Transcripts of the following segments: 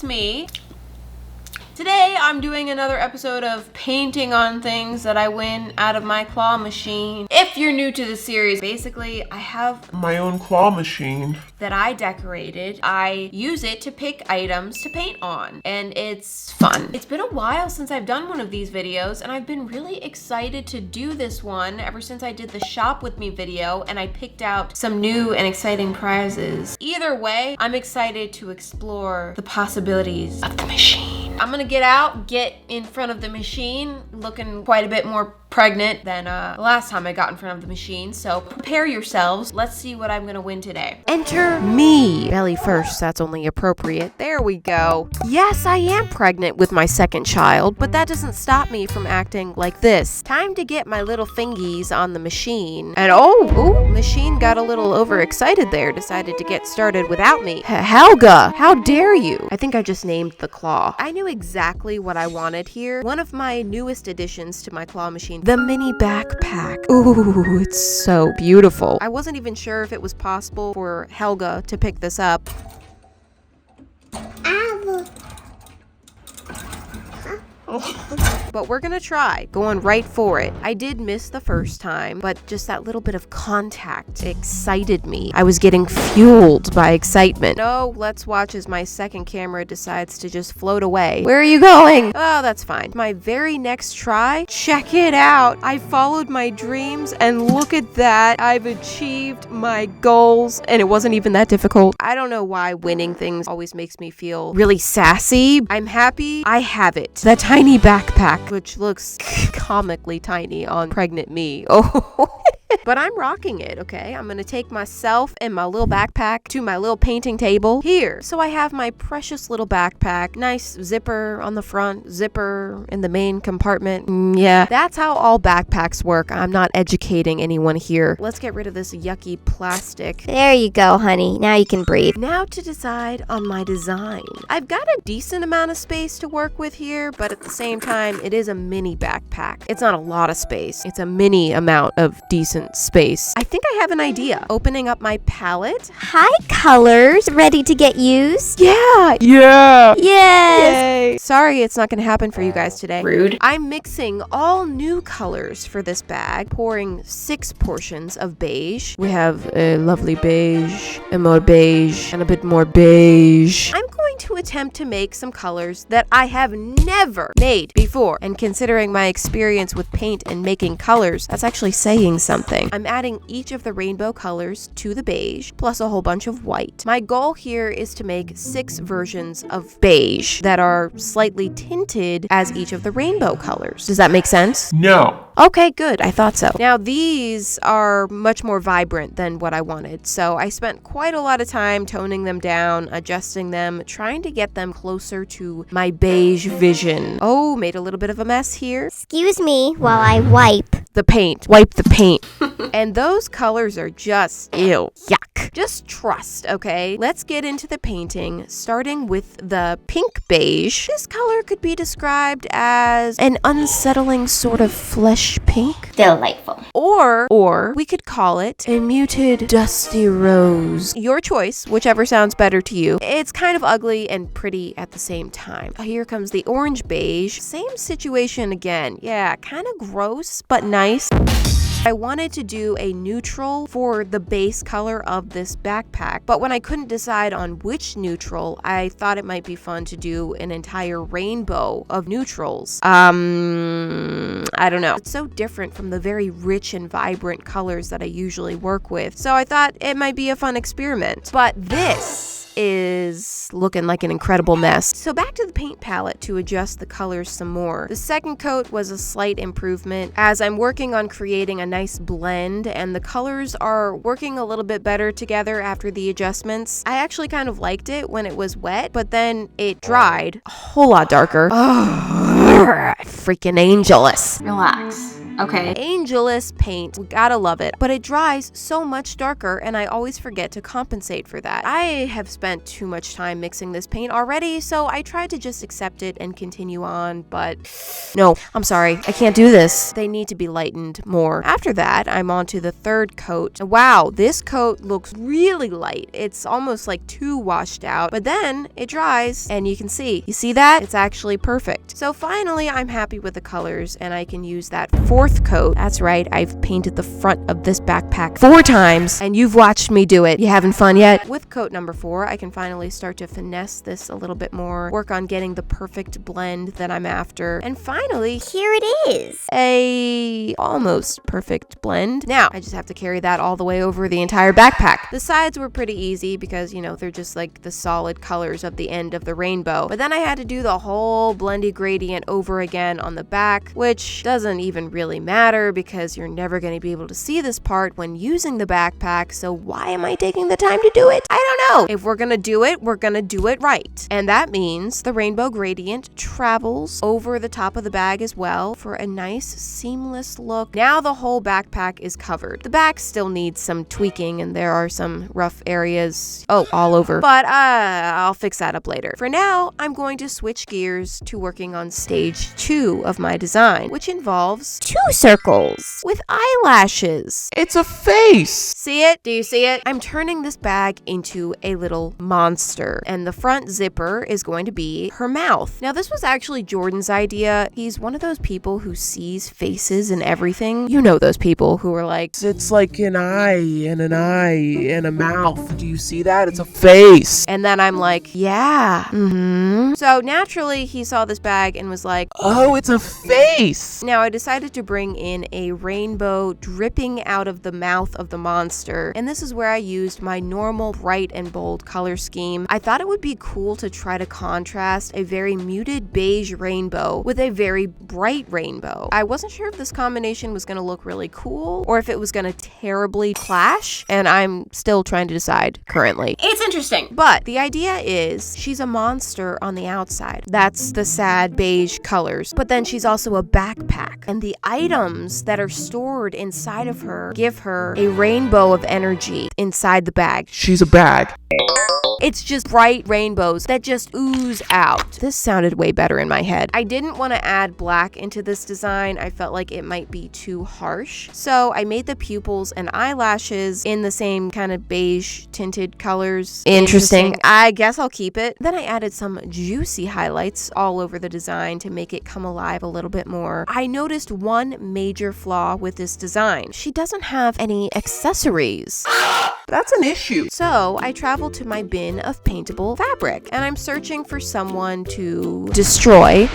me. Today I'm doing another episode of painting on things that I win out of my claw machine. If you're new to the series, basically I have my own claw machine that I decorated. I use it to pick items to paint on, and it's fun. It's been a while since I've done one of these videos, and I've been really excited to do this one ever since I did the shop with me video and I picked out some new and exciting prizes. Either way, I'm excited to explore the possibilities of the machine. I'm gonna get in front of the machine, looking quite a bit more pregnant than the last time I got in front of the machine, so prepare yourselves. Let's see what I'm gonna win today. Enter me. Belly first, that's only appropriate. There we go. Yes, I am pregnant with my second child, but that doesn't stop me from acting like this. Time to get my little fingies on the machine. And oh, machine got a little overexcited there, decided to get started without me. Helga, how dare you? I think I just named the claw. I knew exactly what I wanted here. One of my newest additions to my claw machine, the mini backpack. Ooh, it's so beautiful. I wasn't even sure if it was possible for Helga to pick this up. But we're gonna try going right for it. I did miss the first time, but just that little bit of contact excited me. I was getting fueled by excitement. No, let's watch as my second camera decides to just float away. Where are you going? Oh, that's fine. My very next try, check it out. I followed my dreams and look at that. I've achieved my goals and it wasn't even that difficult. I don't know why winning things always makes me feel really sassy. I'm happy I have it. That tiny backpack, which looks comically tiny on pregnant me. Oh, but I'm rocking it, okay? I'm gonna take myself and my little backpack to my little painting table here. So I have my precious little backpack, nice zipper on the front, zipper in the main compartment. Yeah, that's how all backpacks work. I'm not educating anyone here. Let's get rid of this yucky plastic. There you go, honey. Now you can breathe. Now to decide on my design. I've got a decent amount of space to work with here, but at the same time, it is a mini backpack. It's not a lot of space. It's a mini amount of decent space. I think I have an idea. Opening up my palette. Hi, colors. Ready to get used? Yeah. Yes. Yay. Sorry, it's not going to happen for you guys today. Rude. I'm mixing all new colors for this bag, pouring 6 portions of beige. We have a lovely beige, and more beige, and a bit more beige. I'm going to attempt to make some colors that I have never made before. And considering my experience with paint and making colors, that's actually saying something. I'm adding each of the rainbow colors to the beige, plus a whole bunch of white. My goal here is to make 6 versions of beige that are slightly tinted as each of the rainbow colors. Does that make sense? No. Okay, good. I thought so. Now, these are much more vibrant than what I wanted, so I spent quite a lot of time toning them down, adjusting them, trying to get them closer to my beige vision. Oh, made a little bit of a mess here. Excuse me while I wipe the paint. Wipe the paint. And those colors are just, ew, yuck. Just trust, okay? Let's get into the painting, starting with the pink beige. This color could be described as an unsettling sort of flesh pink. Delightful. Or we could call it a muted dusty rose. Your choice, whichever sounds better to you. It's kind of ugly and pretty at the same time. Here comes the orange beige. Same situation again. Yeah, kind of gross, but nice. I wanted to do a neutral for the base color of this backpack, but when I couldn't decide on which neutral, I thought it might be fun to do an entire rainbow of neutrals. I don't know. It's so different from the very rich and vibrant colors that I usually work with, so I thought it might be a fun experiment. But this is looking like an incredible mess. So back to the paint palette to adjust the colors some more. The second coat was a slight improvement as I'm working on creating a nice blend and the colors are working a little bit better together after the adjustments. I actually kind of liked it when it was wet, but then it dried a whole lot darker. Oh, freaking angelus. Relax. Okay. Angelus paint. We gotta love it. But it dries so much darker, and I always forget to compensate for that. I have spent too much time mixing this paint already, so I tried to just accept it and continue on, but no, I'm sorry. I can't do this. They need to be lightened more. After that, I'm on to the third coat. Wow, this coat looks really light. It's almost like too washed out, but then it dries, and you can see. You see that? It's actually perfect. So finally, I'm happy with the colors, and I can use that fourth coat. That's right, I've painted the front of this backpack 4 times, and you've watched me do it. You having fun yet? With coat number 4, I can finally start to finesse this a little bit more, work on getting the perfect blend that I'm after, and finally, Here it is. a almost perfect blend. Now, I just have to carry that all the way over the entire backpack. The sides were pretty easy because, you know, they're just like the solid colors of the end of the rainbow. But then I had to do the whole blendy gradient over again on the back, which doesn't even really matter because you're never going to be able to see this part when using the backpack, so why am I taking the time to do it? I don't know. If we're going to do it, we're going to do it right. And that means the rainbow gradient travels over the top of the bag as well for a nice seamless look. Now the whole backpack is covered. The back still needs some tweaking and there are some rough areas, all over, but I'll fix that up later. For now, I'm going to switch gears to working on stage 2 of my design, which involves 2 circles. with eyelashes. It's a face! See it? Do you see it? I'm turning this bag into a little monster, and the front zipper is going to be her mouth. Now, this was actually Jordan's idea. He's one of those people who sees faces and everything. You know those people who are like, It's like an eye and a mouth. Do you see that? It's a face. and then I'm like, yeah, So naturally, he saw this bag and was like, Oh, it's a face! now I decided to bring in a rainbow dripping out of the mouth of the monster, and this is where I used my normal bright and bold color scheme. I thought it would be cool to try to contrast a very muted beige rainbow with a very bright rainbow. I wasn't sure if this combination was going to look really cool or if it was going to terribly clash, and I'm still trying to decide currently. It's interesting. But the idea is she's a monster on the outside. That's the sad beige colors. But then she's also a backpack. And the items that are stored inside of her give her a rainbow of energy inside the bag. She's a bag. It's just bright rainbows that just ooze out. This sounded way better in my head. I didn't want to add black into this design. I felt like it might be too harsh. So I made the pupils and eyelashes in the same kind of beige tinted colors. Interesting. I guess I'll keep it. Then I added some juicy highlights all over the design to make it come alive a little bit more. I noticed one major flaw with this design. She doesn't have any accessories. That's an issue. So I traveled to my bin of paintable fabric and I'm searching for someone to destroy.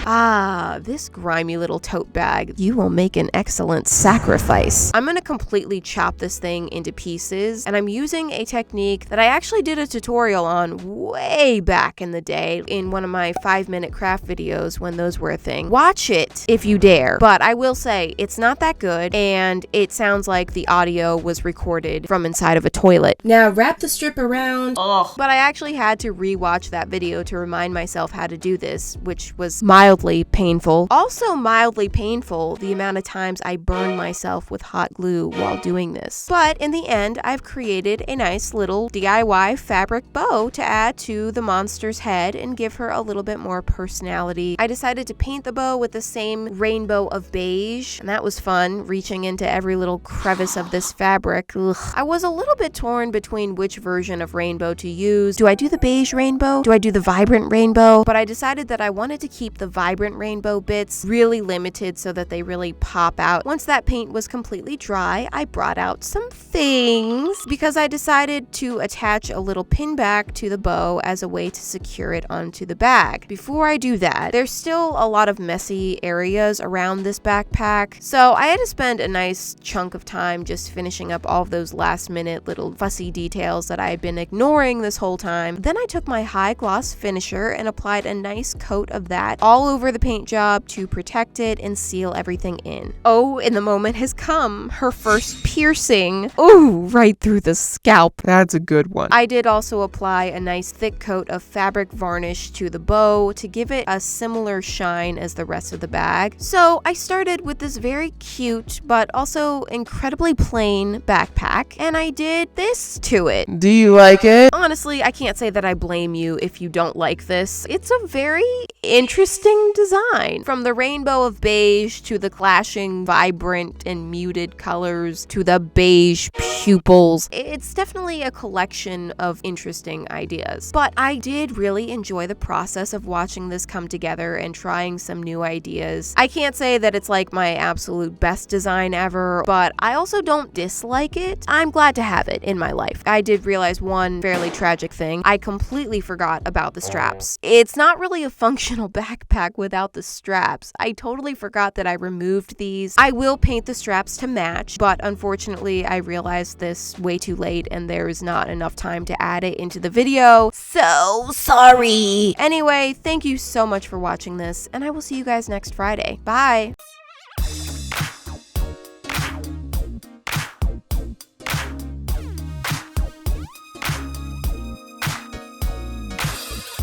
This grimy little tote bag. You will make an excellent sacrifice. I'm gonna completely chop this thing into pieces, and I'm using a technique that I actually did a tutorial on way back in the day in one of my 5-minute craft videos when those were a thing. Watch it if you dare. But I will say it's not that good, and it sounds like the audio was recorded from inside of a toilet. Now wrap the strip around. Ugh. But I actually had to rewatch that video to remind myself how to do this, which was mildly painful. Also mildly painful, the amount of times I burned myself with hot glue while doing this. But in the end, I've created a nice little DIY fabric bow to add to the monster's head and give her a little bit more personality. I decided to paint the bow with the same rainbow of beige, and that was fun, reaching into every little crevice of this fabric. Ugh. I was a little bit torn between which version of rainbow to use. Do I do the beige rainbow? Do I do the vibrant rainbow? But I decided that I wanted to keep the vibrant rainbow bits really limited so that they really pop out. Once that paint was completely dry, I brought out some things because I decided to attach a little pin back to the bow as a way to secure it onto the bag. Before I do that, there's still a lot of messy areas around this backpack, so I had to spend a nice chunk of time just finishing up all of those last minute little fussy details that I had been ignoring this whole time. Then I took my high gloss finisher and applied a nice coat of that all over the paint job to protect it and seal everything in. Oh, and the moment has come. Her first piercing. Ooh, right through the scalp. That's a good one. I did also apply a nice thick coat of fabric varnish to the bow to give it a similar shine as the rest of the bag. So I started with this very cute but also incredibly plain backpack, and I did this to it. Do you like it? Honestly, I can't say that I blame you if you don't like this. It's a very interesting design. From the rainbow of beige to the clashing vibrant and muted colors to the beige pupils. It's definitely a collection of interesting ideas. But I did really enjoy the process of watching this come together and trying some new ideas. I can't say that it's like my absolute best design ever, but I also don't dislike it. I'm glad to have it in my life. I did realize one fairly tragic thing. I completely forgot about the straps. It's not really a functional backpack without the straps. I totally forgot that I removed these. I will paint the straps to match, but unfortunately I realized this way too late and there is not enough time to add it into the video. So sorry. Anyway, thank you so much for watching this, and I will see you guys next Friday. Bye.